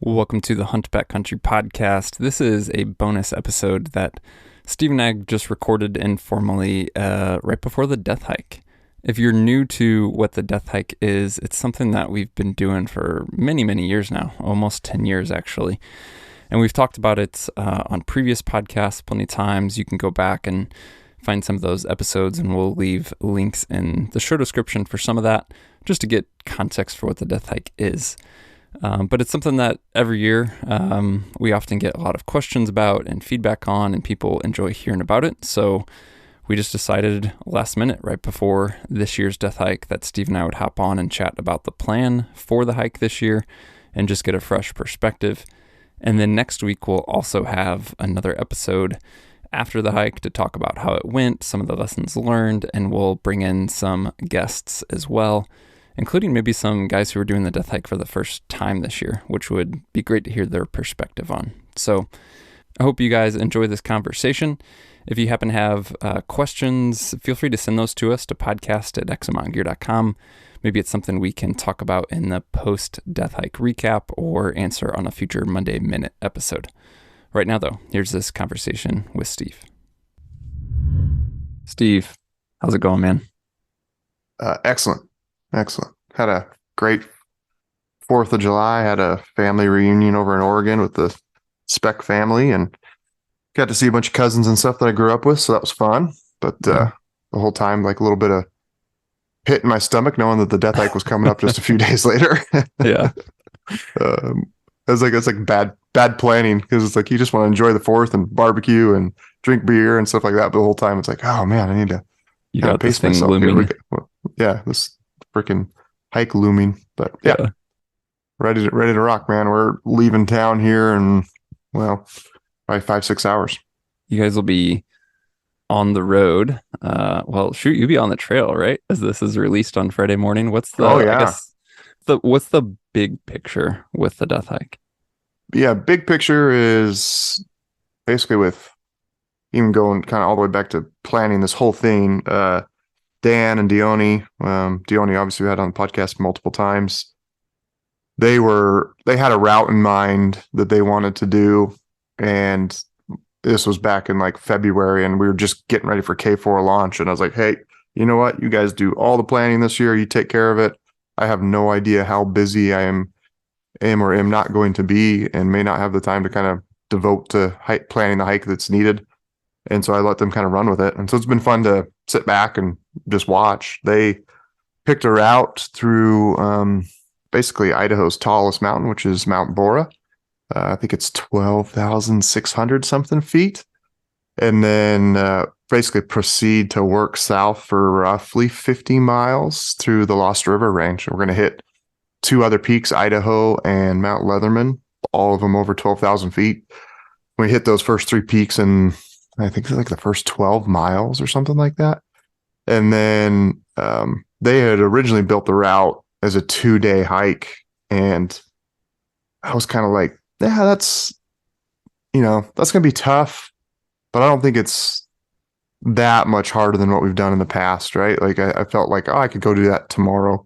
Welcome to the Hunt Backcountry podcast. This is a bonus episode that Steve and I just recorded informally right before the Death Hike. If you're new to what the Death Hike is, it's something that we've been doing for many, many years now, almost 10 years actually. And we've talked about it on previous podcasts plenty of times. You can go back and find some of those episodes, and we'll leave links in the show description for some of that, just to get context for what the Death Hike is. But it's something that every year we often get a lot of questions about and feedback on, and people enjoy hearing about it. So we just decided last minute, right before this year's Death Hike, that Steve and I would hop on and chat about the plan for the hike this year and just get a fresh perspective. And then next week we'll also have another episode after the hike to talk about how it went, some of the lessons learned, and we'll bring in some guests as well, including maybe some guys who are doing the Death Hike for the first time this year, which would be great to hear their perspective on. So I hope you guys enjoy this conversation. If you happen to have questions, feel free to send those to us to podcast@exomountaingear.com. Maybe it's something we can talk about in the post-Death Hike recap or answer on a future Monday Minute episode. Right now, though, here's this conversation with Steve. Steve, how's it going, man? Excellent. Had a great 4th of July. Had a family reunion over in Oregon with the Speck family and got to see a bunch of cousins and stuff that I grew up with. So that was fun. But the whole time, like a little bit of pit in my stomach, knowing that the Death Hike was coming up just a few days later. Yeah. It's like bad planning, because it's like you just want to enjoy the 4th and barbecue and drink beer and stuff like that. But the whole time it's like, oh man, I need to pace myself. Looming. Yeah, this freaking hike looming. But yeah. Ready to rock, man. We're leaving town here in, well, probably 5-6 hours. You guys will be on the road. Well, shoot, you'll be on the trail, right? As this is released on Friday morning. What's the big picture with the Death Hike? Yeah, big picture is basically, with even going kind of all the way back to planning this whole thing, Dan and Dione obviously we had on the podcast multiple times. They had a route in mind that they wanted to do, and this was back in like February, and we were just getting ready for K4 launch, and I was like, hey, you know what? You guys do all the planning this year. You take care of it. I have no idea how busy I am or am not going to be, and may not have the time to kind of devote to planning the hike that's needed. And so I let them kind of run with it. And so it's been fun to sit back and just watch. They picked a route through basically Idaho's tallest mountain, which is Mount Bora. I think it's 12,600 something feet. And then basically proceed to work south for roughly 50 miles through the Lost River Range. We're going to hit 2 other peaks, Idaho and Mount Leatherman, all of them over 12,000 feet. We hit those first 3 peaks in, I think it's like the first 12 miles or something like that. And then they had originally built the route as a 2-day hike. And I was kind of like, yeah, that's going to be tough, but I don't think it's that much harder than what we've done in the past, right? Like I felt like, I could go do that tomorrow.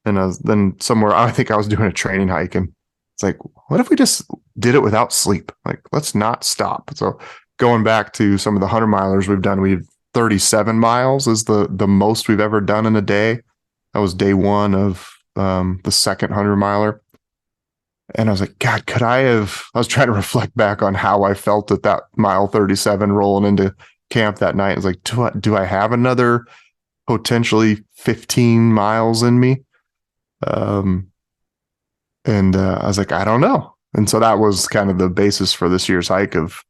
And then somewhere, I think I was doing a training hike, and it's like, what if we just did it without sleep? Like, let's not stop. So going back to some of the 100-milers we've done, we've 37 miles is the most we've ever done in a day. That was day 1 of the second 100-miler. And I was like, God, I was trying to reflect back on how I felt at that mile 37 rolling into camp that night. I was like, do I have another potentially 15 miles in me? And I was like, I don't know. And so that was kind of the basis for this year's hike of,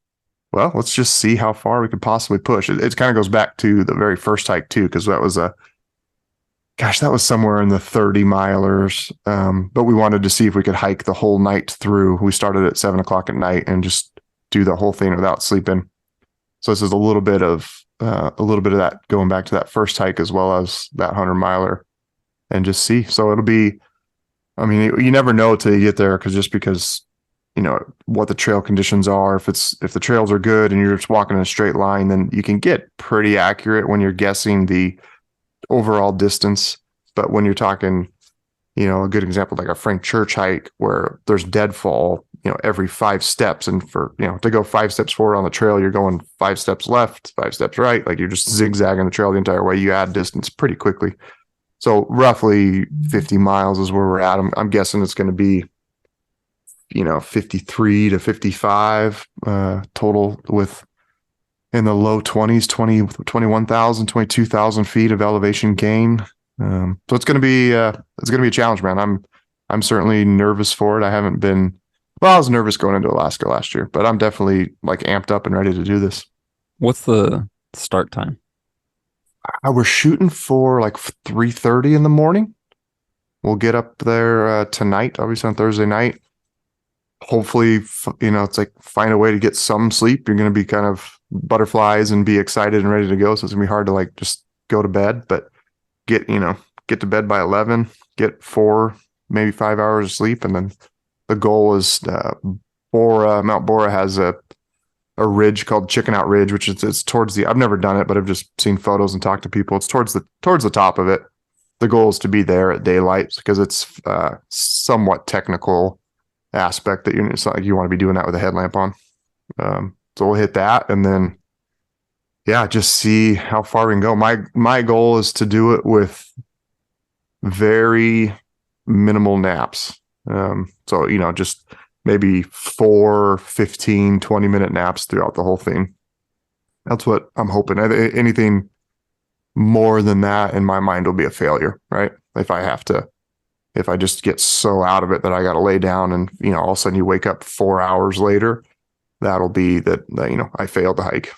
well, let's just see how far we could possibly push. It kind of goes back to the very first hike too, because that was somewhere in the 30 milers. But we wanted to see if we could hike the whole night through. We started at 7 o'clock at night and just do the whole thing without sleeping. So this is a little bit of that going back to that first hike as well as that 100-miler, and just see. So it'll be, I mean, you never know till you get there, because what the trail conditions are. If the trails are good and you're just walking in a straight line, then you can get pretty accurate when you're guessing the overall distance. But when you're talking a good example, like a Frank Church hike where there's deadfall, every 5 steps. And for, to go 5 steps forward on the trail, you're going 5 steps left, 5 steps right. Like you're just zigzagging the trail the entire way. You add distance pretty quickly. So roughly 50 miles is where we're at. I'm guessing it's going to be, 53 to 55 total, with in the low 20s, 21,000, 22,000 feet of elevation gain. So it's going to be a challenge, man. I'm certainly nervous for it. I was nervous going into Alaska last year, but I'm definitely like amped up and ready to do this. What's the start time? We're shooting for like 3:30 in the morning. We'll get up there tonight, obviously on Thursday night. Hopefully, it's like find a way to get some sleep. You're going to be kind of butterflies and be excited and ready to go. So it's gonna be hard to like just go to bed, but get to bed by 11, get 4, maybe 5 hours of sleep. And then the goal is Mount Bora has a ridge called Chickenout Ridge, which it's towards I've never done it, but I've just seen photos and talked to people. It's towards the top of it. The goal is to be there at daylight because it's somewhat technical aspect that it's not like you want to be doing that with a headlamp on. So we'll hit that and then, just see how far we can go. My goal is to do it with very minimal naps. So, just maybe 4, 15, 20-minute naps throughout the whole thing. That's what I'm hoping. Anything more than that in my mind will be a failure, right? If I just get so out of it that I got to lay down and, all of a sudden you wake up 4 hours later, that'll be that I failed the hike.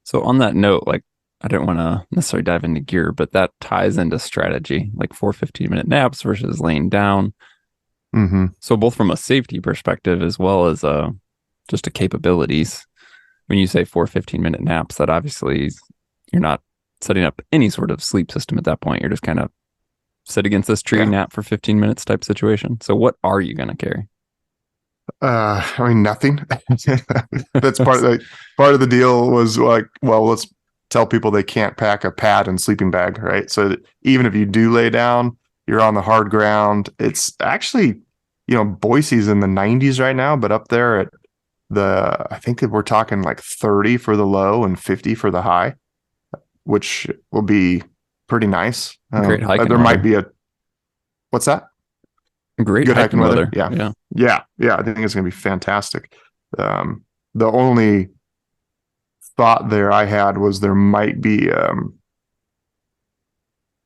So on that note, like I don't want to necessarily dive into gear, but that ties into strategy, like 4 15-minute naps versus laying down. Mm-hmm. So both from a safety perspective as well as just a capabilities. When you say 4 15-minute naps, that obviously you're not setting up any sort of sleep system at that point. You're just kind of sit against this tree, nap for 15 minutes type situation. So what are you going to carry? Nothing. That's part of the deal was like, well, let's tell people they can't pack a pad and sleeping bag, right? So that even if you do lay down, you're on the hard ground. It's actually, Boise's in the 90s right now, but up there I think that we're talking like 30 for the low and 50 for the high, which will be pretty nice. Great hiking there weather. might be what's that? Great good hiking weather. Yeah. I think it's going to be fantastic. The only thought there I had was there might be,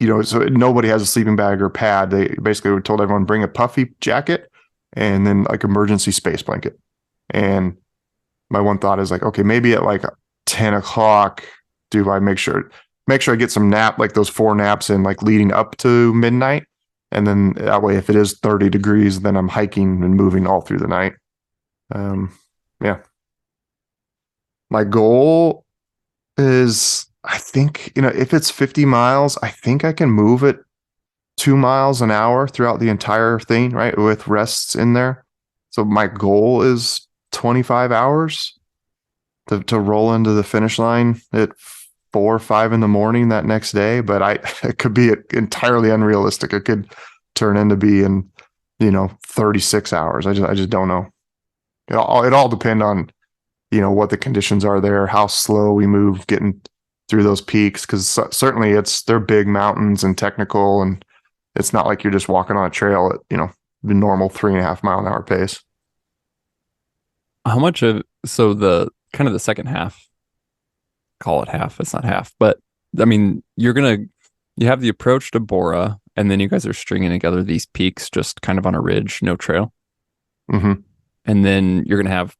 so nobody has a sleeping bag or pad. They basically told everyone bring a puffy jacket and then like emergency space blanket. And my one thought is like, okay, maybe at like 10 o'clock, do I make sure I get some nap, like those 4 naps in like leading up to midnight. And then that way, if it is 30 degrees, then I'm hiking and moving all through the night. My goal is, I think, if it's 50 miles, I think I can move it 2 miles an hour throughout the entire thing, right? With rests in there. So my goal is 25 hours to roll into the finish line at 4 or 5 in the morning that next day. But it could be entirely unrealistic. It could turn into being, 36 hours. I just don't know. It all depend on, what the conditions are there, how slow we move getting through those peaks. Cause certainly they're big mountains and technical, and it's not like you're just walking on a trail at, the normal 3.5 mile an hour pace. How much so the kind of the second half, call it half, it's not half, but I mean, you have the approach to Bora, and then you guys are stringing together these peaks just kind of on a ridge, no trail. Mm-hmm. And then you're going to have,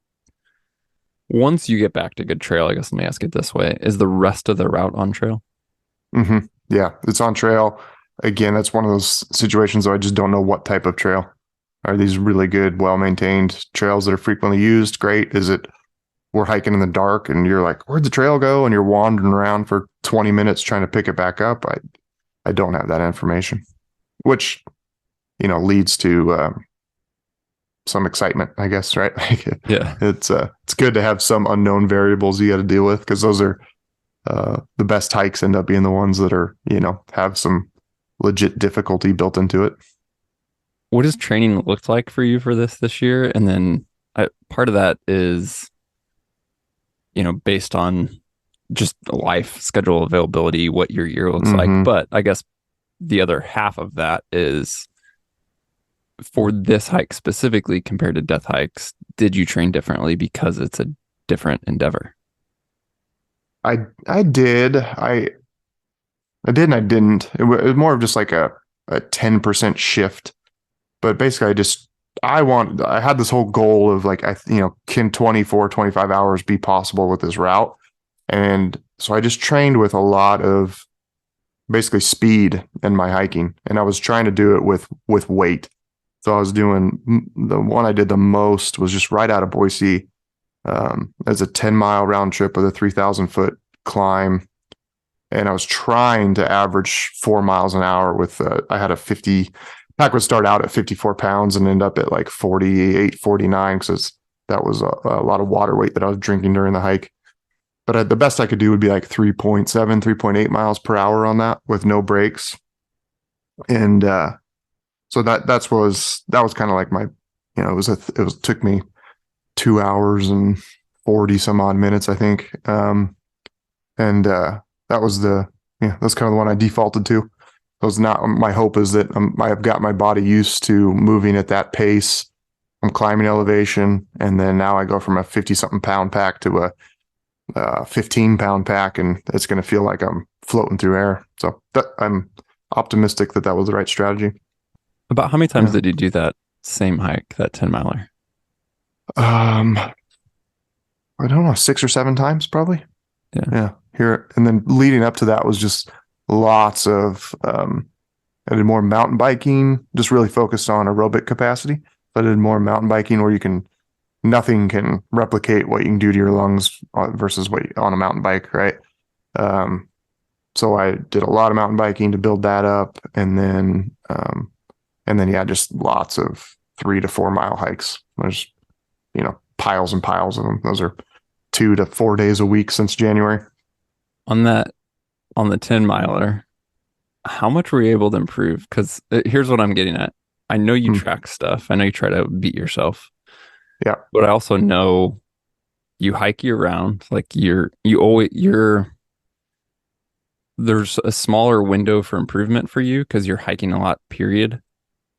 once you get back to good trail, I guess let me ask it this way, is the rest of the route on trail? Mm-hmm. Yeah, it's on trail. Again, that's one of those situations where I just don't know what type of trail. Are these really good, well-maintained trails that are frequently used? Great. Is it we're hiking in the dark and you're like, where'd the trail go? And you're wandering around for 20 minutes trying to pick it back up. I don't have that information, which, leads to some excitement, I guess, right? Yeah. It's good to have some unknown variables you got to deal with, because those are the best hikes end up being the ones that are, have some legit difficulty built into it. What does training look like for you for this year? And then part of that is, based on just life schedule availability, what your year looks like. Mm-hmm. But I guess the other half of that is for this hike specifically compared to death hikes, did you train differently because it's a different endeavor? I did. I did and I didn't. It was more of just like a 10% shift. But basically I had this whole goal of like, can 24, 25 hours be possible with this route? And so I just trained with a lot of basically speed in my hiking. And I was trying to do it with weight. So I was doing, the one I did the most was just right out of Boise, as a 10-mile round trip with a 3,000-foot climb. And I was trying to average 4 miles an hour with, I had a 50, pack would start out at 54 pounds and end up at like 48, 49, because that was a lot of water weight that I was drinking during the hike. But the best I could do would be like 3.7, 3.8 miles per hour on that with no brakes. And so that was kind of like my, it took me 2 hours and 40 some odd minutes, I think. And that was that's kind of the one I defaulted to. It was not, my hope is that I've got my body used to moving at that pace. I'm climbing elevation, and then now I go from a 50-something pound pack to a 15-pound pack, and it's going to feel like I'm floating through air. So I'm optimistic that was the right strategy. About how many times did you do that same hike, that 10-miler? I don't know, 6 or 7 times probably. Yeah. Here, and then leading up to that was just lots of I did more mountain biking, just really focused on aerobic capacity. I did more mountain biking where nothing can replicate what you can do to your lungs versus what on a mountain bike, right? So I did a lot of mountain biking to build that up, and then just lots of 3 to 4 mile hikes. There's piles and piles of them. Those are 2 to 4 days a week since January. On the 10-miler, how much were you able to improve? Because here's what I'm getting at. I know you track stuff. I know you try to beat yourself. Yeah. But I also know you hike year round. Like there's a smaller window for improvement for you because you're hiking a lot, period.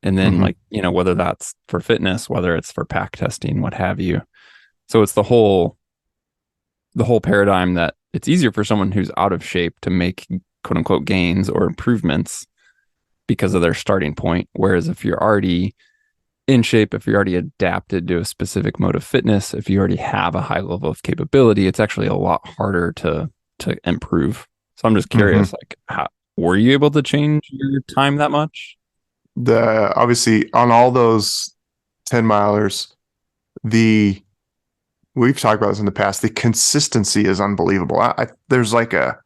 And then whether that's for fitness, whether it's for pack testing, what have you. So it's the whole paradigm that it's easier for someone who's out of shape to make quote unquote gains or improvements because of their starting point. Whereas if you're already in shape, if you're already adapted to a specific mode of fitness, if you already have a high level of capability, it's actually a lot harder to improve. So I'm just curious, like, how were you able to change your time that much? Obviously on all those 10-milers, we've talked about this in the past. The consistency is unbelievable. There's like a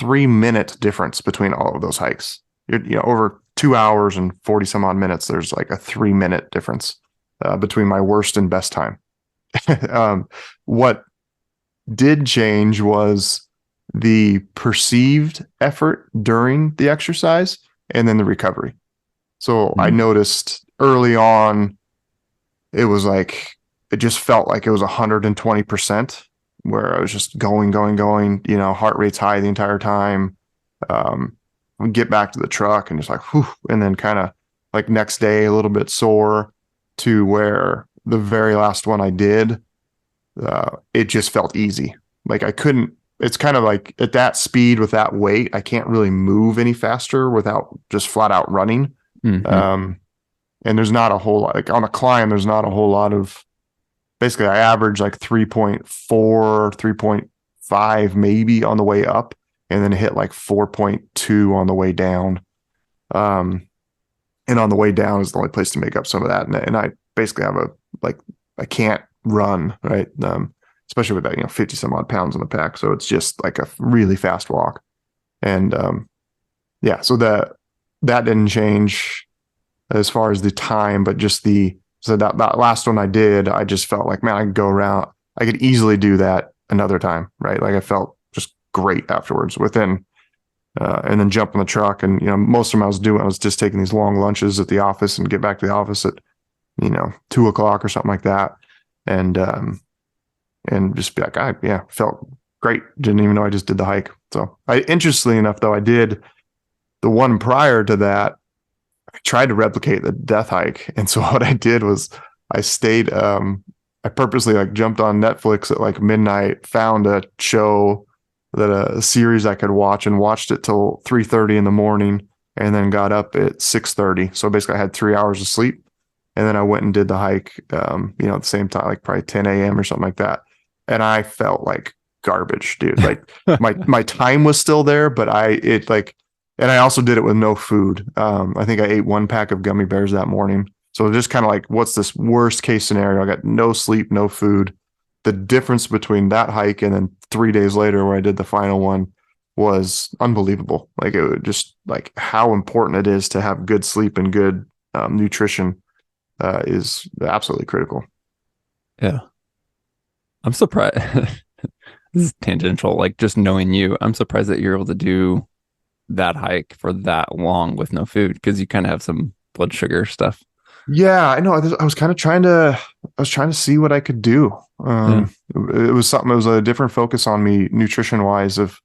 3-minute difference between all of those hikes. Over 2 hours and 40 some odd minutes. There's like a 3-minute difference between my worst and best time. What did change was the perceived effort during the exercise and then the recovery. So I noticed early on, it was like, it just felt like it was 120%, where I was just going, heart rate's high the entire time. Get back to the truck and just like, whew, and then kind of like next day, a little bit sore, to where the very last one I did, it just felt easy. Like it's kind of like at that speed with that weight, I can't really move any faster without just flat out running. And there's not a whole lot, like on a climb, there's not a whole lot of, basically I average like 3.4, 3.5 maybe on the way up, and then hit like 4.2 on the way down. And on the way down is the only place to make up some of that. And I basically have I can't run, right? Especially with that, 50 some odd pounds on the pack. So it's just like a really fast walk. And so that didn't change as far as the time, but just that last one I did, I just felt like, man, I could go around. I could easily do that another time, right? Like I felt just great afterwards. Within and then jump in the truck. And, most of them I was just taking these long lunches at the office and get back to the office at, 2:00 or something like that. And just be like, felt great. Didn't even know I just did the hike. So interestingly enough, though, I did the one prior to that. I tried to replicate the death hike. And so what I did was I stayed, I purposely jumped on Netflix at midnight, found a show a series I could watch and watched it till 3:30 in the morning, and then got up at 6:30. So basically I had 3 hours of sleep, and then I went and did the hike, at the same time, probably 10 a.m. or something like that. And I felt like garbage, dude. My time was still there, but and I also did it with no food. I think I ate 1 pack of gummy bears that morning. So just kind of what's this worst case scenario? I got no sleep, no food. The difference between that hike and then 3 days later where I did the final one was unbelievable. It would just how important it is to have good sleep and good nutrition is absolutely critical. Yeah. I'm surprised. This is tangential, just knowing you, I'm surprised that you're able to do that hike for that long with no food, because you kind of have some blood sugar stuff. Yeah, I know. I was kind of trying to see what I could do. It was a different focus on me nutrition wise, of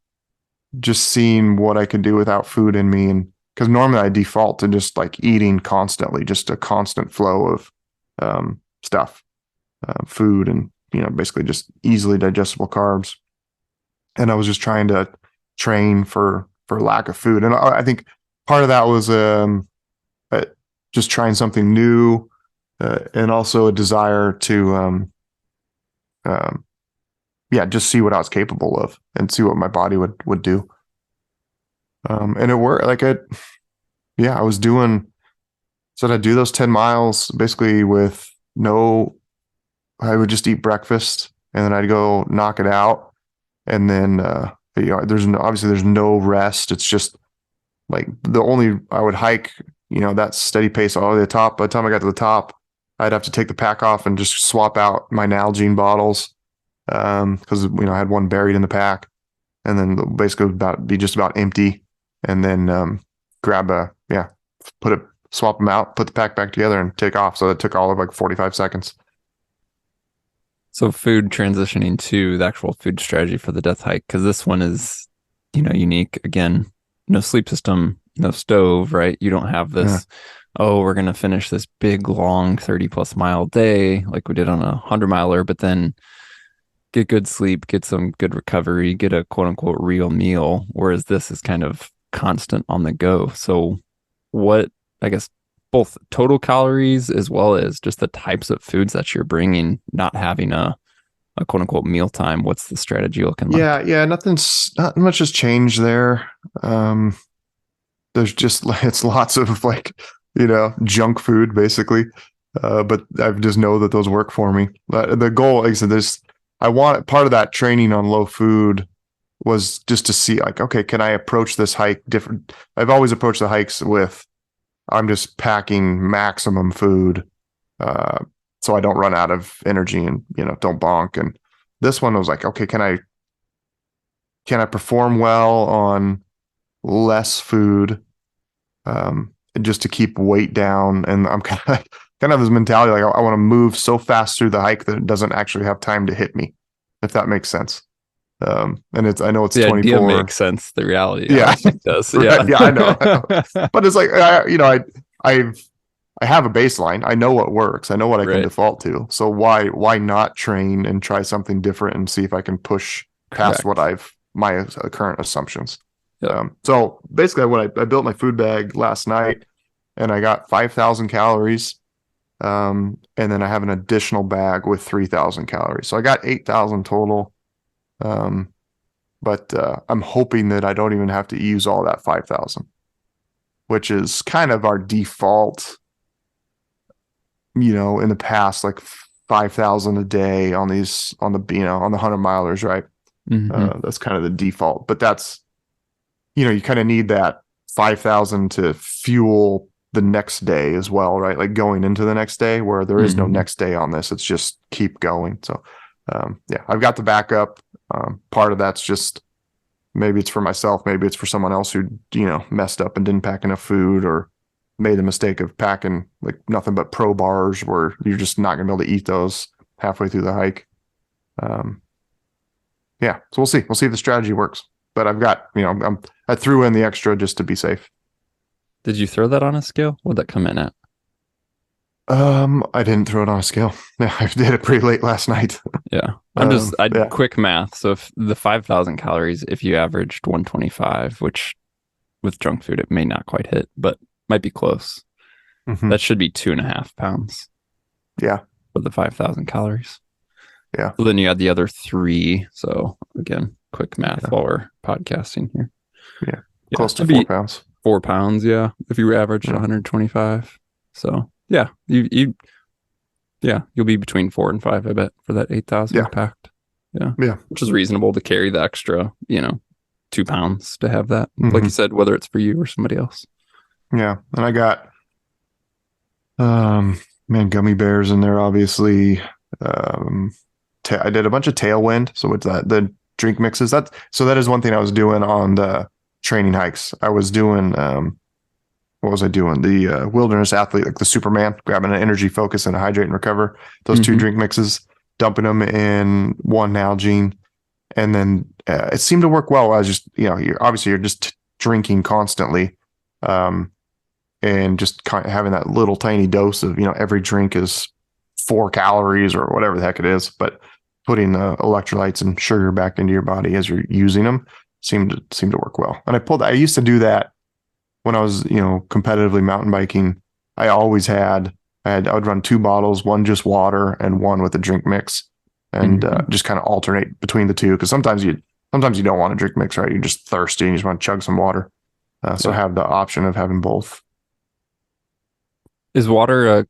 just seeing what I could do without food in me. And because normally I default to just eating constantly, just a constant flow of stuff, food, and, basically just easily digestible carbs. And I was just trying to train for lack of food. And I think part of that was just trying something new, and also a desire to, just see what I was capable of and see what my body would do. And it worked. I was said I'd do those 10 miles basically with I would just eat breakfast, and then I'd go knock it out. And then, there's no rest. It's just I would hike, that steady pace all the way to the top. By the time I got to the top, I'd have to take the pack off and just swap out my Nalgene bottles, because I had one buried in the pack, and then basically be just about empty, and then swap them out, put the pack back together, and take off. So it took all of 45 seconds. So food, transitioning to the actual food strategy for the death hike, because this one is, unique. Again, no sleep system, no stove, right? You don't have this, we're going to finish this big, long 30+ mile day like we did on a 100-miler, but then get good sleep, get some good recovery, get a quote unquote real meal. Whereas this is kind of constant on the go. So what, I guess, both total calories as well as just the types of foods that you're bringing, not having a quote unquote meal time. What's the strategy looking like? Yeah. Not much has changed there. There's just, it's lots of junk food basically. But I just know that those work for me. The goal, like I said, part of that training on low food was just to see okay, can I approach this hike different? I've always approached the hikes with, I'm just packing maximum food, so I don't run out of energy and, don't bonk. And this one was okay, can I perform well on less food, just to keep weight down? And I'm kind of this mentality, I want to move so fast through the hike that it doesn't actually have time to hit me, if that makes sense. And I know it's the 24. idea makes sense. The reality, yeah, it does. Right. Yeah, I know. But it's I have a baseline. I know what works. I know what I can default to. So why not train and try something different and see if I can push past my current assumptions. So basically, when I built my food bag last night, and I got 5,000 calories, and then I have an additional bag with 3,000 calories. So I got 8,000 total. But I'm hoping that I don't even have to use all that 5,000, which is kind of our default, in the past, 5,000 a day on the 100-milers, right? Mm-hmm. That's kind of the default, but that's, you kind of need that 5,000 to fuel the next day as well, right? Going into the next day, where there is no next day on this. It's just keep going. So, I've got the backup. Part of that's just maybe it's for myself, maybe it's for someone else who, messed up and didn't pack enough food or made the mistake of packing like nothing but pro bars where you're just not going to be able to eat those halfway through the hike. Yeah, so we'll see. We'll see if the strategy works. But I've got, I threw in the extra just to be safe. Did you throw that on a scale? What'd that come in at? I didn't throw it on a scale. I did it pretty late last night. Yeah. Quick math. So if the 5,000 calories, if you averaged 125, which with junk food, it may not quite hit, but might be close. Mm-hmm. That should be 2.5 pounds. Yeah. For the 5,000 calories. Yeah. So then you add the other 3. So again, quick math while we're podcasting here. Yeah. Close to 4 pounds. 4 pounds. Yeah. If you averaged 125. So yeah, you'll be between 4 and 5, I bet, for that 8,000 packed. Yeah. Yeah. Which is reasonable to carry the extra, 2 pounds to have that. Mm-hmm. Like you said, whether it's for you or somebody else. Yeah. And I got, gummy bears in there, obviously. I did a bunch of Tailwind. So it's the drink mixes. That is one thing I was doing on the training hikes. I was doing, what was I doing? The wilderness athlete, like the Superman, grabbing an energy focus and a hydrate and recover. Those 2 drink mixes, dumping them in one Nalgene. And then it seemed to work well. I was just, you're just drinking constantly. And just kind of having that little tiny dose of, every drink is 4 calories or whatever the heck it is. But putting electrolytes and sugar back into your body as you're using them seemed to work well. And I used to do that when I was, competitively mountain biking. I would run 2 bottles, one just water and one with a drink mix, and just kind of alternate between the 2. Cause sometimes you don't want a drink mix, right? You're just thirsty and you just want to chug some water. So have the option of having both. Is water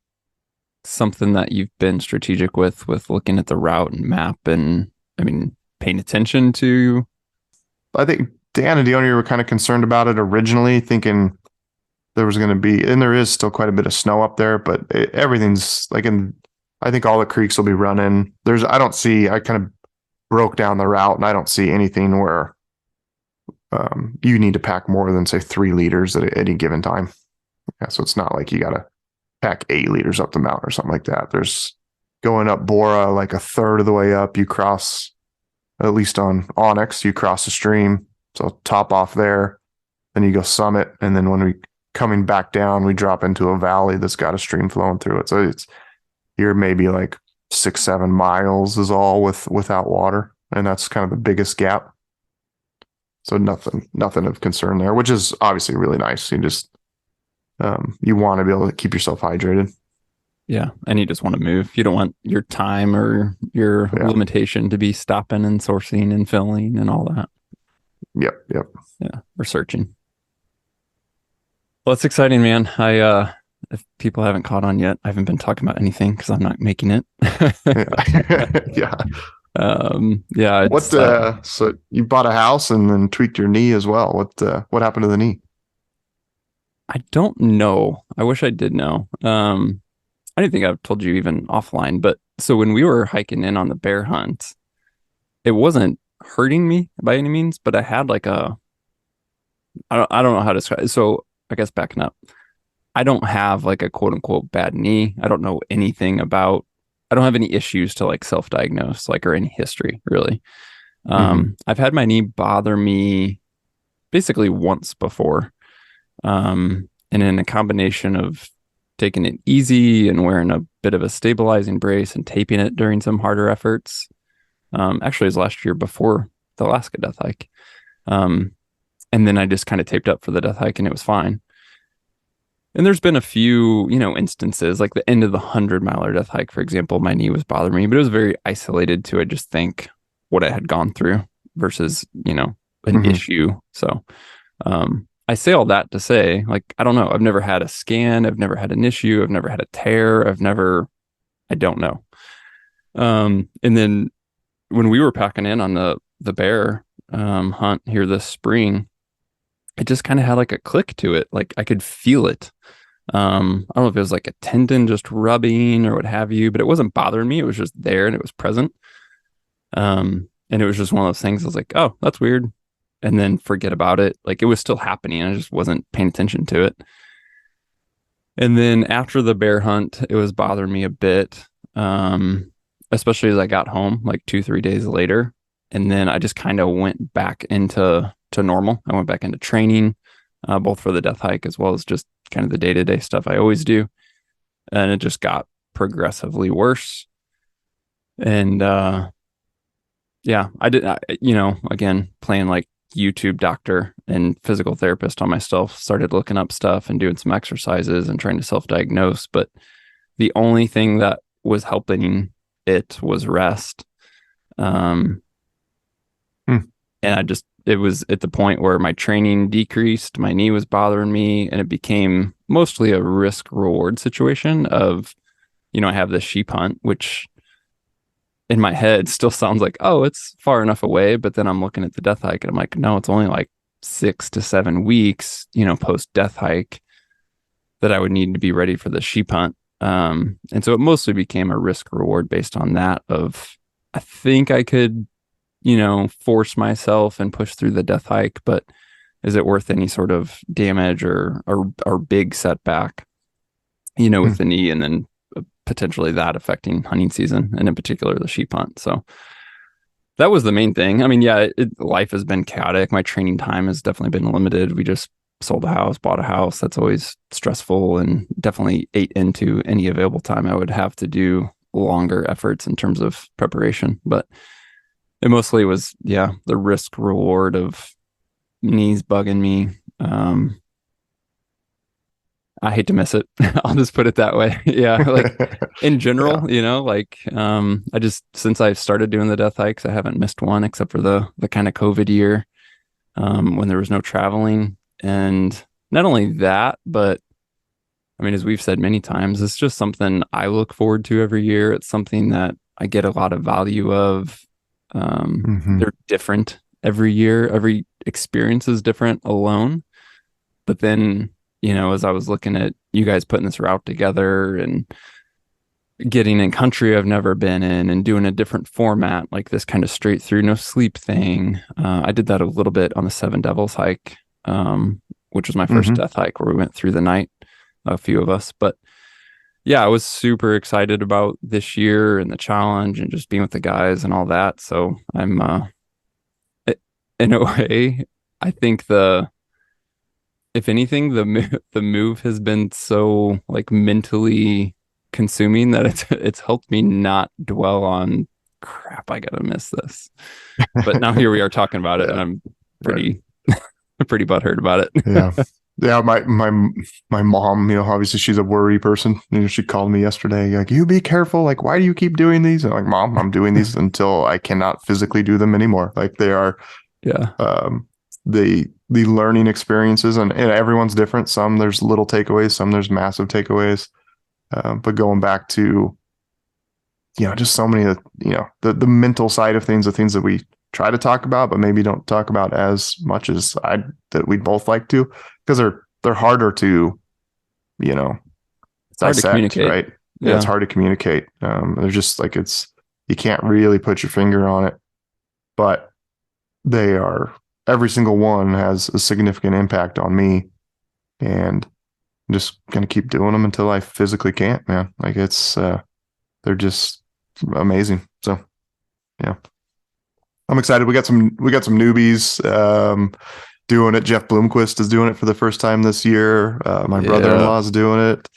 something that you've been strategic with looking at the route and map and, paying attention to? I think Dan and Dione were kind of concerned about it originally, thinking there was going to be, and there is still quite a bit of snow up there, but everything's like I think all the creeks will be running. I kind of broke down the route and I don't see anything where you need to pack more than say 3 liters at any given time. Yeah, so it's not like you got to pack 8 liters up the mountain or something like that. There's going up Bora, like a third of the way up, you cross, at least on Onyx, you cross the stream. So top off there, then you go summit. And then when we coming back down, we drop into a valley that's got a stream flowing through it. So you're maybe like 6-7 miles is all without water. And that's kind of the biggest gap. So nothing of concern there, which is obviously really nice. You just, you want to be able to keep yourself hydrated. Yeah. And you just want to move. You don't want your time or your limitation to be stopping and sourcing and filling and all that. Yep. Yeah. Or searching. Well, it's exciting, man. If people haven't caught on yet, I haven't been talking about anything because I'm not making it. Yeah. So you bought a house and then tweaked your knee as well. What happened to the knee? I don't know. I wish I did know. I didn't think I've told you even offline, but so when we were hiking in on the bear hunt, it wasn't hurting me by any means, but I had like I don't know how to describe it. So I guess backing up, I don't have like a quote unquote bad knee. I don't know anything about, I don't have any issues to like self-diagnose, like, or any history really. I've had my knee bother me basically once before. And in a combination of taking it easy and wearing a bit of a stabilizing brace and taping it during some harder efforts. Actually, it was last year before the Alaska Death Hike. And then I just kind of taped up for the Death Hike and it was fine. And there's been a few, instances like the end of the 100-miler Death Hike, for example, my knee was bothering me, but it was very isolated to, I just think, what I had gone through versus, an issue. So, I say all that to say, like, I don't know. I've never had a scan. I've never had an issue. I've never had a tear. I don't know. And then when we were packing in on the bear hunt here this spring, it just kind of had like a click to it. Like I could feel it. I don't know if it was like a tendon just rubbing or what have you, but it wasn't bothering me. It was just there and it was present. And it was just one of those things I was like, oh, that's weird. and then forget about it. Like it was still happening. I just wasn't paying attention to it. And then after the bear hunt, it was bothering me a bit, especially as I got home like 2, 3 days later. And then I just kind of went back to normal. I went back into training, both for the death hike as well as just kind of the day-to-day stuff I always do. And it just got progressively worse. And yeah, again, playing like YouTube doctor and physical therapist on myself, started looking up stuff and doing some exercises and trying to self-diagnose. But the only thing that was helping it was rest. And it was at the point where my training decreased, my knee was bothering me, and it became mostly a risk reward situation of, I have this sheep hunt, which in my head still sounds like, oh, it's far enough away. But then I'm looking at the death hike and I'm like, no, it's only like 6 to 7 weeks, post death hike that I would need to be ready for the sheep hunt. And so it mostly became a risk reward based on that of, I think I could, force myself and push through the death hike, but is it worth any sort of damage or big setback, with the knee, and then potentially that affecting hunting season, and in particular the sheep hunt. So that was the main thing. I mean, yeah, life has been chaotic. My training time has definitely been limited. We just sold a house, bought a house. That's always stressful and definitely ate into any available time I would have to do longer efforts in terms of preparation. But it mostly was, the risk reward of knees bugging me. I hate to miss it. I'll just put it that way. Yeah. Like in general, I just, since I've started doing the death hikes, I haven't missed one except for the kind of COVID year, when there was no traveling. And not only that, but I mean, as we've said many times, it's just something I look forward to every year. It's something that I get a lot of value of. They're different every year. Every experience is different alone. But then, as I was looking at you guys putting this route together and getting in country I've never been in and doing a different format, like this kind of straight through, no sleep thing. I did that a little bit on the Seven Devils hike, which was my first death hike where we went through the night, a few of us. But yeah, I was super excited about this year and the challenge and just being with the guys and all that. So I'm, in a way, I think if anything, the move has been so like mentally consuming that it's helped me not dwell on crap. I gotta miss this. But now here we are talking about it, and I'm pretty butthurt about it. Yeah. My mom, obviously she's a worry person. She called me yesterday, like, you be careful. Like, why do you keep doing these? And I'm like, Mom, I'm doing these until I cannot physically do them anymore. Like they are, the learning experiences, and everyone's different. Some there's little takeaways, some there's massive takeaways. But going back to, just so many of the mental side of things, the things that we try to talk about, but maybe don't talk about as much as that we'd both like to, because they're harder to, dissect, right? Yeah, it's hard to communicate. They're just like, you can't really put your finger on it, but they are. Every single one has a significant impact on me, and I'm just going to keep doing them until I physically can't, man. Like they're just amazing. So yeah, I'm excited. We got some newbies, doing it. Jeff Bloomquist is doing it for the first time this year. My brother-in-law is doing it.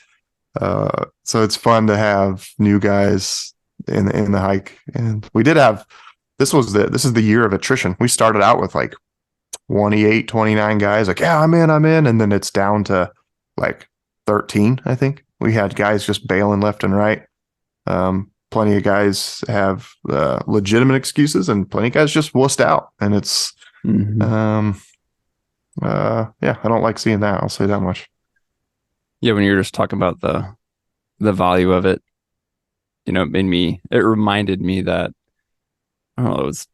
So it's fun to have new guys in the hike. And we did have, this is the year of attrition. We started out with like 28, 29 guys, like, yeah, I'm in. And then it's down to like 13, I think. We had guys just bailing left and right. Plenty of guys have legitimate excuses, and plenty of guys just wussed out. And it's, I don't like seeing that. I'll say that much. Yeah, when you're just talking about the value of it, it reminded me that, I don't know, it was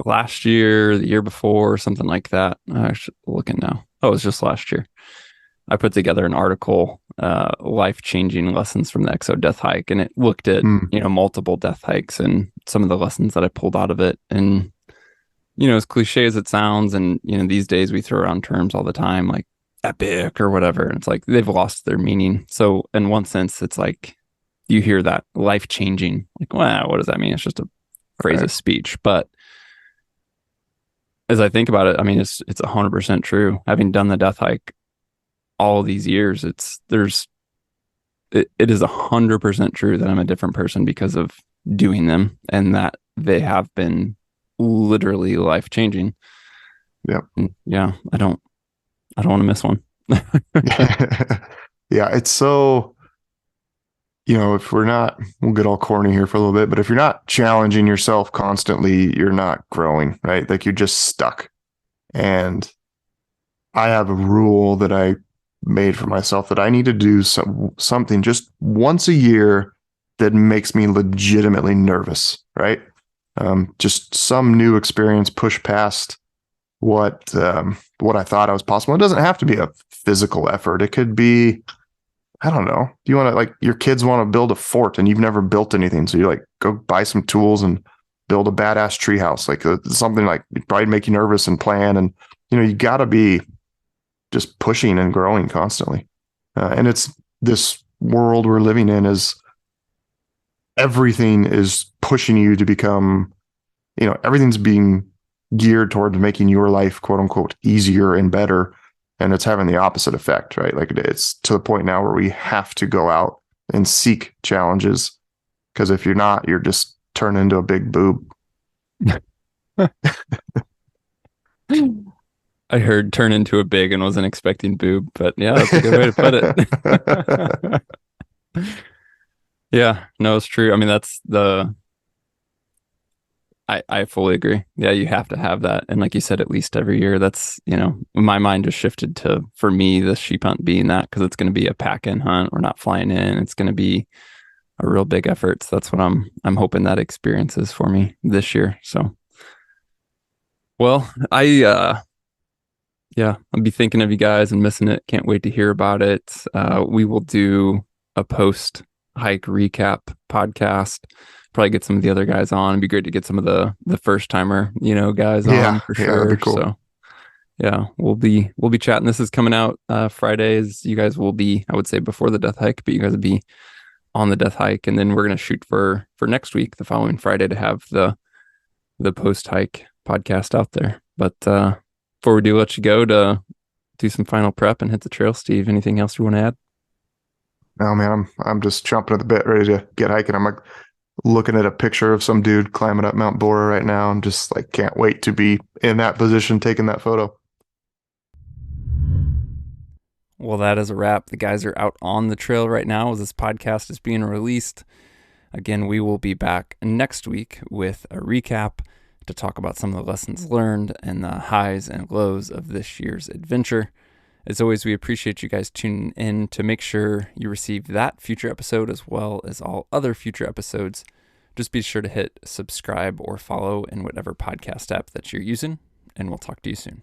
last year, the year before, something like that. I'm actually looking now. Oh, it was just last year. I put together an article, life-changing lessons from the EXO death hike, and it looked at, multiple death hikes and some of the lessons that I pulled out of it. And as cliche as it sounds, and these days we throw around terms all the time like epic or whatever, and it's like they've lost their meaning. So in one sense, it's like you hear that life changing, like, wow, what does that mean? It's just a phrase Right. of speech. But as I think about it, I mean, it's 100% true. Having done the death hike all these years, it is 100% true that I'm a different person because of doing them, and that they have been literally life changing. Yep. Yeah, I don't want to miss one. Yeah, it's so, if we're not, we'll get all corny here for a little bit, but if you're not challenging yourself constantly, you're not growing, right? Like you're just stuck. And I have a rule that I made for myself that I need to do something just once a year that makes me legitimately nervous, right? Just some new experience, push past what I thought I was possible. It doesn't have to be a physical effort. It could be, I don't know. You want to, like, your kids want to build a fort and you've never built anything, so you like go buy some tools and build a badass treehouse, like something like probably make you nervous and plan. And you got to be just pushing and growing constantly. And it's this world we're living in is everything is pushing you to become, everything's being geared towards making your life, quote unquote, easier and better. And it's having the opposite effect, right? Like it's to the point now where we have to go out and seek challenges. Because if you're not, you're just turning into a big boob. I heard turn into a big and wasn't expecting boob, but yeah, that's a good way to put it. Yeah, no, it's true. I mean, I fully agree. Yeah, you have to have that. And like you said, at least every year, that's, my mind just shifted to, for me, the sheep hunt being that, because it's going to be a pack-in hunt. We're not flying in. It's going to be a real big effort. So that's what I'm hoping that experience is for me this year. So, well, yeah, I'll be thinking of you guys and missing it. Can't wait to hear about it. We will do a post hike recap podcast. Probably get some of the other guys on. It'd be great to get some of the first timer, guys on for Yeah, that'd be sure. cool. So yeah, we'll be chatting. This is coming out Fridays. You guys will be, I would say, before the death hike, but you guys will be on the death hike, and then we're gonna shoot for next week, the following Friday, to have the post hike podcast out there. But before we do let you go to do some final prep and hit the trail, Steve, anything else you want to add? No, man, I'm just chomping at the bit, ready to get hiking. I'm like looking at a picture of some dude climbing up Mount Bora right now. I'm just like, can't wait to be in that position taking that photo. Well, that is a wrap. The guys are out on the trail right now as this podcast is being released. Again, we will be back next week with a recap to talk about some of the lessons learned and the highs and lows of this year's adventure. As always, we appreciate you guys tuning in. To make sure you receive that future episode as well as all other future episodes, just be sure to hit subscribe or follow in whatever podcast app that you're using, and we'll talk to you soon.